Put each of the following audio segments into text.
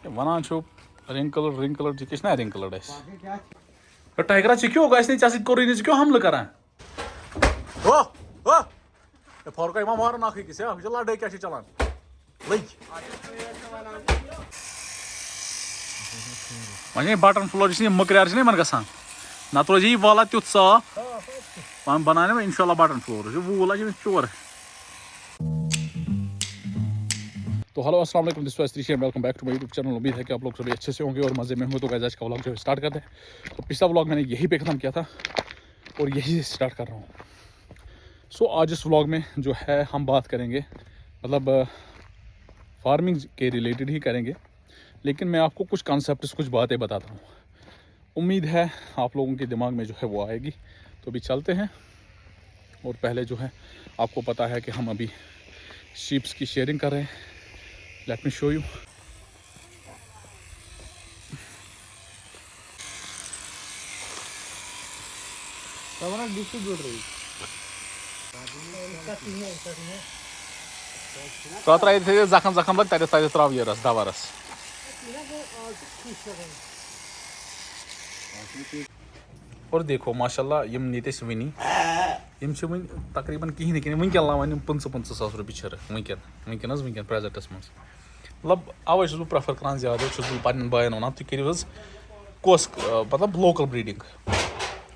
वनान छो wrinkled किस ना wrinkled है टाइगरा क्यों गैस नहीं चासी कोरी नहीं क्यों हमला करा ओ ओ ये फरक इमा मार ना किस या चला डे क्या चलान लई वने बटन फ्लोर इस मकरार नहीं मन गसान ना तो जी वाला तुत साफ पान बनाने में इंशाल्लाह बटन फ्लोर जो वो वाला जो चोर तो हेलो अस्सलाम वालेकुम दिस वाज त्रिशे welcome back to my YouTube channel. उम्मीद है कि आप लोग सभी अच्छे से होंगे और मज़े में होंगे। तो गाइस आज का व्लॉग जो है स्टार्ट करते हैं। तो पिछला व्लॉग मैंने यहीं पे ख़त्म किया था और यहीं से स्टार्ट कर रहा हूँ। सो आज इस व्लॉग में जो है हम बात करेंगे मतलब फार्मिंग के रिलेटेड ही करेंगे, लेकिन मैं आपको कुछ कॉन्सेप्ट्स कुछ बातें बताता हूँ। उम्मीद है आप लोगों के दिमाग में जो है वो आएगी। तो अभी चलते हैं और पहले जो है आपको पता है कि हम अभी शीप्स की शेयरिंग कर रहे हैं। Let me show you. जखम लग तक त्राव ये रस दवा रस और देखो माशाल्लाह यम नीत वनी यम वन तकरीबन कहीं ना कहीं वनकन लावान 50 सास रुपये वनकन प्रेजेंटस मज मतलब अवे बह प्रेफर कर ज्यादा बह पन्न बायन वन तुम करो कोस मतलब लोकल ब्रीडिंग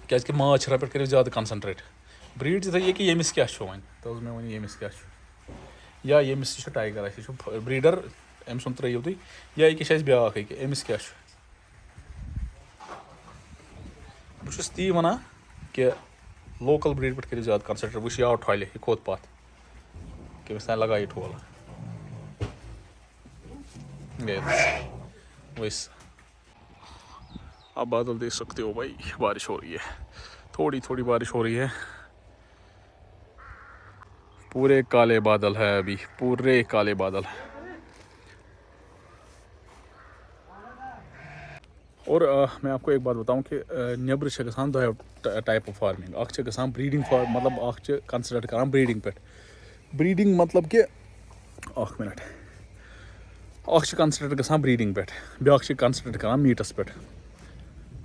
क्या माज पे करो ज्यादा कंसनट्रेट ब्रीड ये कि यमिस क्या वो तो मे वन यमिस क्या या यमिस टाइगर यह ब्रीडर अम सुन त्रो तुम या ये ब्या अमिस क्या बहुत ती वन कि लोकल ब्रीड पे करो ज्यादा कंसनट्रेट वो आव ठोले यह खोत पथ कमिस तान लगा ठोल वैस अब बादल देख सकते हो भाई, बारिश हो रही है, थोड़ी थोड़ी बारिश हो रही है। पूरे काले बादल है, अभी पूरे काले बादल। और मैं आपको एक बात बताऊं कि नबर गसान दो टाइप ऑफ फार्मिंग गसान ब्रीडिंग फार्म मतलब कंसिडर करान ब्रीडिंग पे ब्रीडिंग मतलब कि मिनट कंसिडर गसान ब्रीडिंग पे ब्या कंसिडर करान मीटस पे।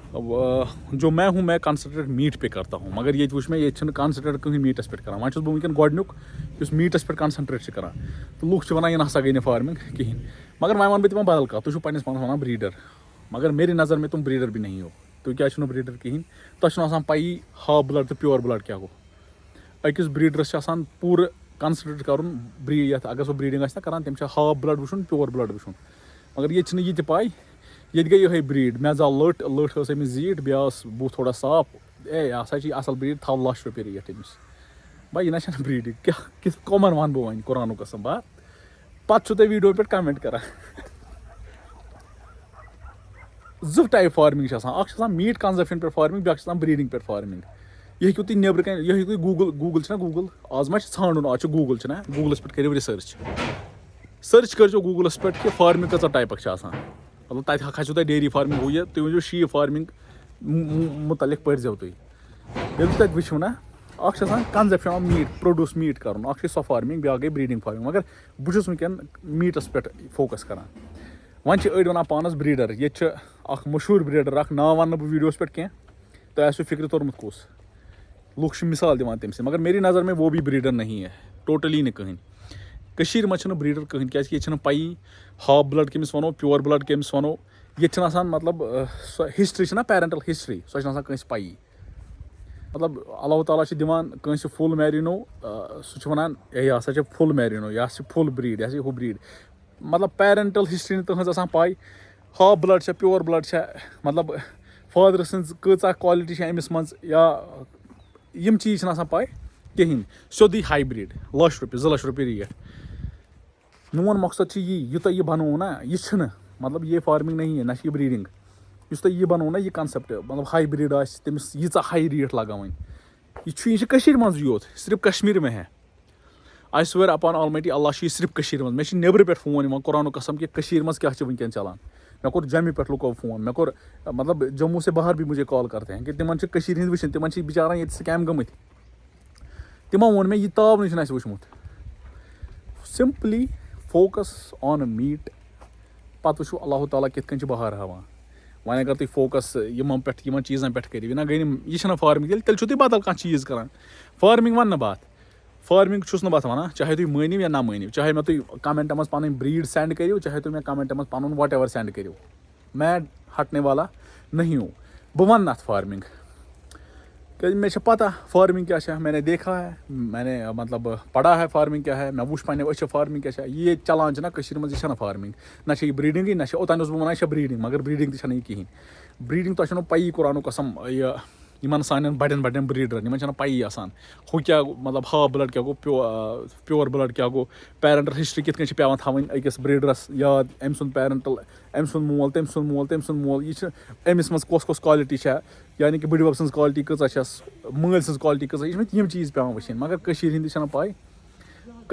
अब जो मैं हूँ मैं कंसिडर मीट पे करता हूँ, मगर ये वुच मैं ये कंसिडर कहीं मीटस पे करान वह वनकन गोडनुक मीटस पे कंसनट्रेट करान। तो लूख वन यह नसा गई ना फार्मिंग कहें, मगर वह वन बह बदल कत तुम पन्नस पानस वन ब्रीडर, मगर मेरी नज़र में तुम ब्रीडर भी नहीं हो। तुम क्या ब्रीडर कहें तुम पी हाफ ब्लड तो प्योर ब्लड क्या गो। अकिस ब्रीडरस पूरा कंसिडर कर ब्रीड अगर सो ब्रीडिंग करान तम हाफ ब्लड वुन प्योर ब्लड वुन, मगर ये पाई ये गई ये ब्रीड मे जाल लट लट अमिस जीट बे बूथ थोड़ा साफ यह असल ब्रीड थव ₹1,00,000 रेट अमिस भाई यह ना ब्रीड क्या किस कमन वन बह वन कुरान कसम बात पत् वीडियो पे कमेंट कर जो टाइप फार्मिंग मीट कंजप्शन पे फार्मिंग ब्या ब्रीडिंग पे फार्मिंग। यह हेकू तुम नबर कन यह गूगल गूगल आज मा ान आज गूगल गूगलस पे करो सर्च कर गूगलस पे कि फार्मिंग कचा टाइप मतलब तक खसो तुम डेयरी फार्मिंग हो तुम वो शीप फार्मिंग मुतलिक पढ़ो तुम ये तक वो ना कंजप्शन मीट प्रोड्यूस मीट कर सो फार्मिंग ब्या गई ब्रीडिंग फार्मिंग, मगर बहुत वनकन मीटस पे फोकस कर। वन अड़ वन पानस ब्रीडर ये मशहूर ब्रीडर नाव वन वीडियोस पे कह तो फिक्र तोरमुत कस लूख मिसाल दिवान तम से, मगर मेरी नज़र में वो भी ब्रीडर नहीं है टोटली नहीं कहीं कशीर मज ब्रीडर कहीं क्या पई हाफ ब्लड कमिस वनो प्योर ब्लड कमिस वनो ये मतलब हिस्ट्री ना पैरेंटल हिस्ट्री सो कंस पई मतलब अल्लाह ताला दिवान कंस फुल मैरिनो सह वन यह फुल मैरिनो यह फुल ब्रीड यह हु ब्रीड मतलब पैरेंटल हिस्ट्री तुज पाई हाफ ब्लड प्योर ब्लड मतलब फादर सज कचा क्वालिटी अमिस मज या यम चीज पाई कहें सोदी हाइब्रिड ₹1,00,000 ₹2,00,000 रेट। मोन मकसद यह यह बनो ना यह मतलब ये फार्मिंग नहीं है ना ये ब्रीडिंग यह बनो ना यह कंसेप्ट मतलब हाइब्रिड तमिस यीचा हाई रेट लगान यह मज योत सिर्फ कश्मीर में है। आई स्वेयर अपॉन ऑलमाइटी अल्लाह सिर्फ कश्मीर मज मे नबर पे फोन कुरान कसम कि कश्मीर मज क्या वनकन चलान। मे कोर जम्मू पे लुको फोन मे कोर मतलब जम्मू से बाहर भी मुझे कॉल करते हैं कि तिमन हंद वचन तिमन बिचारा ये स्कैम गमत तिमो वोन मे यह तावन वुचमुत। सिंपली फोकस ऑन मीट पत्तु वुचो अल्लाह ताला कित कन बहार हावान वह अगर तुम फोकस यमन चीज़न पे करो ना गई यह फार्मिंग तेल तुम बदल कह चीज़ करान फार्मिंग वन बात फार्मिंग छुस वन चाहे तुम मानिव या ना मानिव चाहे मैं तुम कमेंट मज पन ब्रीड सेंड करो चाहे तुम कमेंट मज पन वट एवर सेंड करो मैं हटने वाला नहीं हूँ बह वन अत फार्मिंग क्या मे पता फार्मिंग क्या मैंने देखा है मैंने मतलब पढ़ा है फार्मिंग क्या है मैं वुच पे फार्मिंग क्या ये चलान ना यह फार्मिंग ना ब्रीडिंग ना ओतान बह वन ब्रीडिंग मगर ब्रीडिंग तह कहें ब्रीडिंग तुम पी कुरान कसम यह सान बड़न ब्रीडरन इन पी आसान हु क्या मतलब हाफ ब्लड क्या गो प्योर ब्लड क्या गो पेरेंटल हिस्ट्री कित पे थवन अकिस ब्रीडरस याद अम सुंद पेरेंटल अम सुंद मोल तम सुंद मोल तम सुंद मोल यह अमिस मज कस क्वालिटी यानी कि बड़बब सं क्वालिटी कस मल सं क्वालिटी कस यह चीज़ पे वुचन मगर हिंद पाई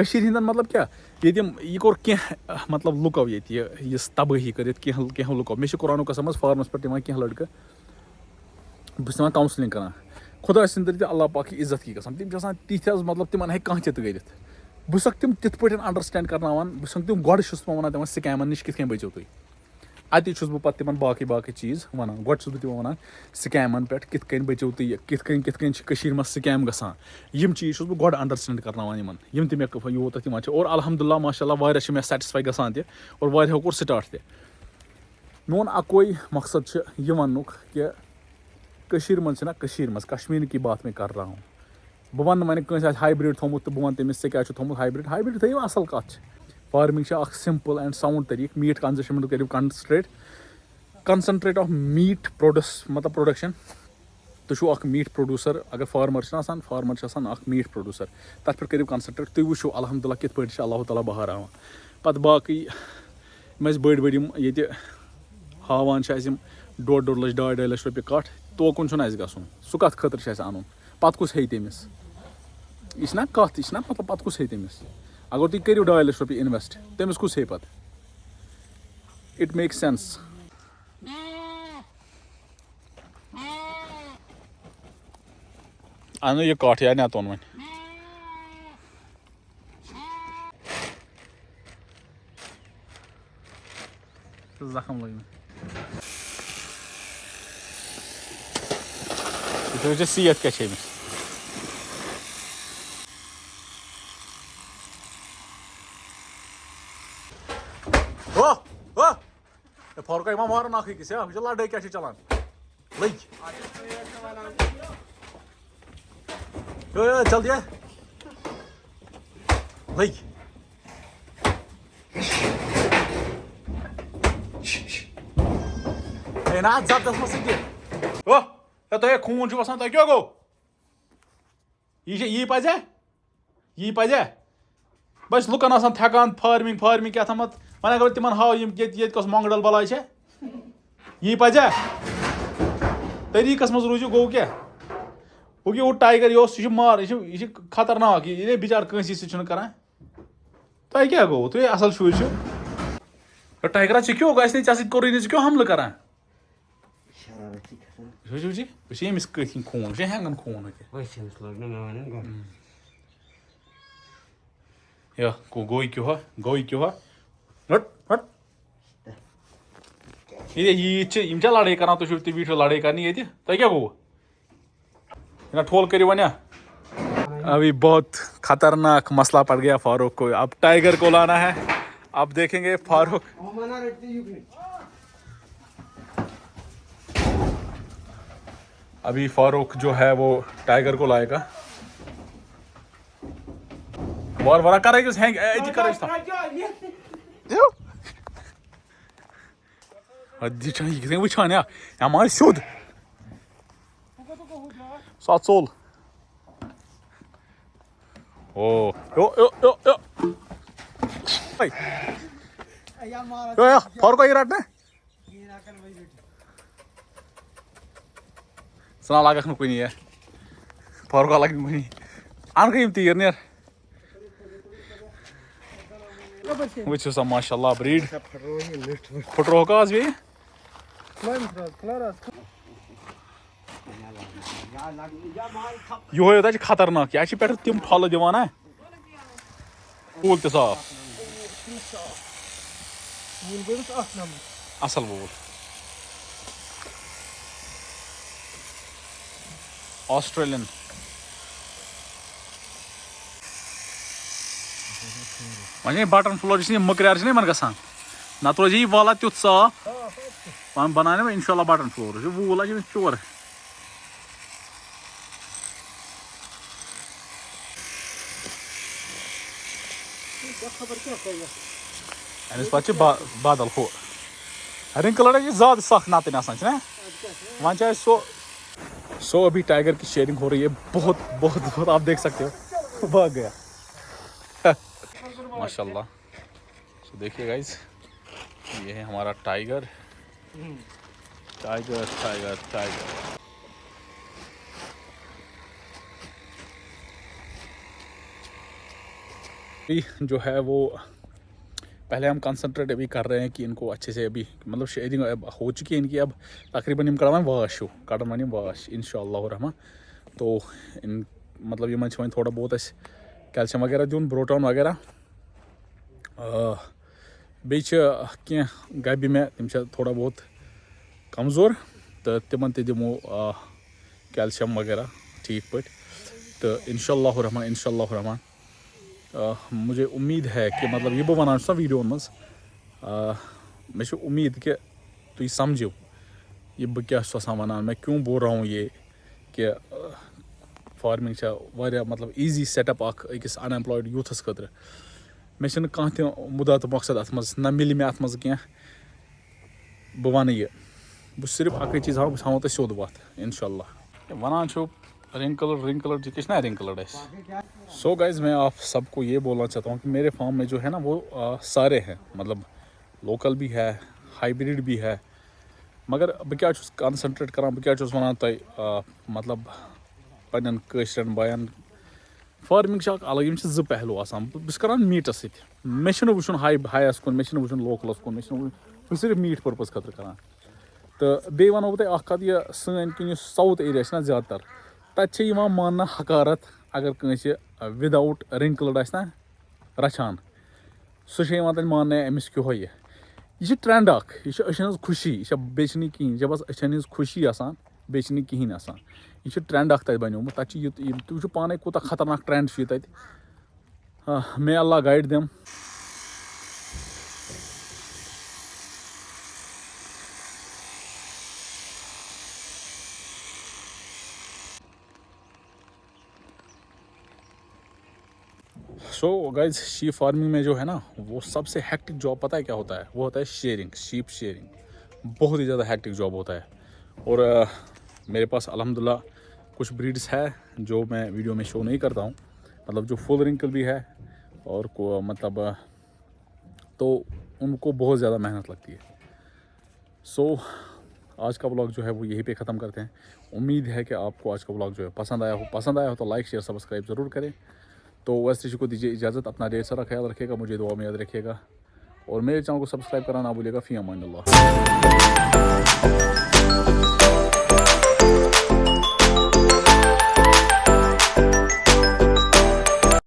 हिंद मतलब क्या ये कोर क्या मतलब लुको ये तबाही कर लुको मे कुरान कसम फार्मस पे क्या लड़क बह काउंसलिंग करान खुदा सद अल्लाह पाक की इज्जत की कसम तम तिथ मतलब तिमन हे कह कर बह तम तिथ पे अंडरस्टैंड करनावान बह तम गोड वन तम स्कैमन नश कित बचो तुम अति बह पे तिमन बाकी चीज़ वन गोड बह तिमन वन स्कैमन पे कित बचो तुम कित मज स्कैम गसान यम चीज़ बह गोड अंडरस्टैंड करनावान यम मे यूत तम और अल्हम्दुलिल्लाह माशाअल्लाह वारिया मे सैटिस्फाई गसान त और वारिया कोर स्टार्ट त मोन अकोई मकसद यह वनुक कि कश्मीर की बात मैं कर रहा हूँ बह वन वह हाइब्रिड थोमुत तो बह वन तमिस क्या हाइब्रिड हाइब्रिड थो असल कत फार्मिंग सिंपल एंड साउंड तरीक मीट कंजप्शन करो कंसनट्रेट ऑफ मीट मतलब प्रोडक्शन तुम मीट प्रोड्यूसर अगर फार्मर मीट प्रोड्यूसर तथ पे करो कंसनट्रेट तुम वो अल्हम्दुलिल्लाह कित पे अल्लाह ताला बहार हावान पत बाकी बड़ बड़ ये हावान 1.5 लक्ष 2.5 लक्ष रुपये कट तोकुन गसन सह कत खतर अन पत कुस हे तमिस यह कत यह मतलब पत कुस हे तमिस अगर तुम करो 2.5 लक्ष रुपये इन्वेस्ट तमिस कुस हे पत इट मेक सेंस अन यह कट या ना तोन वन जख्म लगे तो सेहत क्या फर्क मार अकिस लड़ाई क्या चलान जल्दी लग ना जबरदस्त मत तुह खून वसान तुह क्या गो यह पजे बस लुकन थकान फार्मिंग क्या मत वन अगर तिमन हाव ये कस मोंगडल बलाय यह पजे तरीकस मज रूजू गो क्या वो टाइगर यह मार यह खतरनाक ये बिचार कंसी सह करान तुह क्या गो तुह असल शुर टाइगरा क्यों गो कोर क्यों हमल करान यमिस कथ खून हेंगन खून गोई क्यों हट हट ये लड़ाई करान तुम वीडियो लड़ाई करनी ये तुह क्या गो ठोल करो वन अभी बहुत खतरनाक मसला पड़ गया फारूक को अब टाइगर को लाना है अब देखेंगे फारूक अभी फारूक जो है वो टाइगर को लाएगा वार कर वुचान या मार सोद सात सोल ओ यो यो यो यो फारूक आई रटने सना लग कुन फारूक लग कुन अन यम तीर नेर वो सा माशाल्लाह ब्रीड फुटरोक आज बे यो खतरनाक यह पे तम ठल दिवान कूल त साफ असल वूल ऑस्ट्रेलियन वह बटन फ्लोर मकरियार गसान नत रोज यह वाला तुथ साफ वह बनाने इंशाल्लाह बटन फ्लोर वूल चोर अमिस पे बादल हो रिंकलड ज्यादा सख्त नतन वह सो अभी टाइगर की शेयरिंग हो रही है बहुत बहुत बहुत आप देख सकते हो भाग गया माशाल्लाह। सो देखिए गाइस ये है हमारा टाइगर टाइगर टाइगर टाइगर। जो है वो पहले हम कंसंट्रेट अभी कर रहे हैं कि इनको अच्छे से अभी मतलब शेयरिंग अब हो चुकी है इनकी अब तकरीबन इन कड़ान वाश हो कड़न वन वाश इंशाअल्लाह रहमान। तो इन मतलब ये वो थोड़ा बहुत कैल्शियम वगैरह दिन ब्रोटॉन वगैरह बेह गबि में तम थोड़ा बहुत कमज़ोर तो तिमन दिमो कैल्शियम वगैरह ठीक पे तो इंशाअल्लाह रहमान मुझे उम्मीद है कि मतलब ये बह वन वीडियो मज मे उम्मीद कि तुम समझो ये बह क्या वनान मैं क्यों बोल रहा हूँ ये कि फार्मिंग मतलब ईजी सेटअप अकिस अनएम्प्लॉयड यूथस खतर मे कह मुदा तो मकसद अत मज ना मिल मे अत मज क्या बह वन ये बह सिर्फ अक चीज़ बह हाव तो सोद वत इंशाअल्लाह वनान रिंकलड कितना रिंकलड सो गाइज मैं आप सबको ये बोलना चाहता हूँ कि मेरे फार्म में जो है ना वो सारे हैं मतलब लोकल भी है हाइब्रिड भी है मगर बह क्या कंसंट्रेट कर बह क्या वन तुम मतलब पन्न कशरन बायन फार्मिंग अलग यम जो पहलू आसान बस कर मीटस सत मे वो हायस कुन मे वो लोकलस कुन मे सिर्फ मीट पर्पज खतर कर तो बे वनो तुम कत यह सन किन साउथ एरिया ज़्यादातर तत मान हकारत अगर कंस विदाउट रिंकलड ना रचान सह तक मान अमिस क्यों यह ट्रेंड यह खुशी यह बे कहें जब अचन खुशी आसान बे कहें आसान यह ट्रेंड तक बनोमुत तुम पाने कूत खतरनाक ट्रेंड तत मे अल्लाह guide them. So guys sheep farming में जो है ना वो सबसे हेक्टिक जॉब पता है क्या होता है, वो होता है शेयरिंग, शीप शेयरिंग। बहुत ही ज़्यादा हेक्टिक जॉब होता है। और मेरे पास अल्हम्दुलिल्लाह कुछ ब्रीड्स है जो मैं वीडियो में शो नहीं करता हूँ, मतलब जो फुल रिंकल भी है और को मतलब तो उनको बहुत ज़्यादा मेहनत लगती है। सो आज का व्लॉग जो है वो यहीं पे ख़त्म करते हैं। उम्मीद है कि आपको आज का व्लॉग जो है पसंद आया हो तो लाइक शेयर सब्सक्राइब ज़रूर करें। तो वैसे को दीजिए इजाज़त, अपना ढेर सारा ख्याल रखिएगा, मुझे दुआ में याद रखिएगा और मेरे चैनल को सब्सक्राइब करना ना भूलिएगा। फ़ी अमान अल्लाह।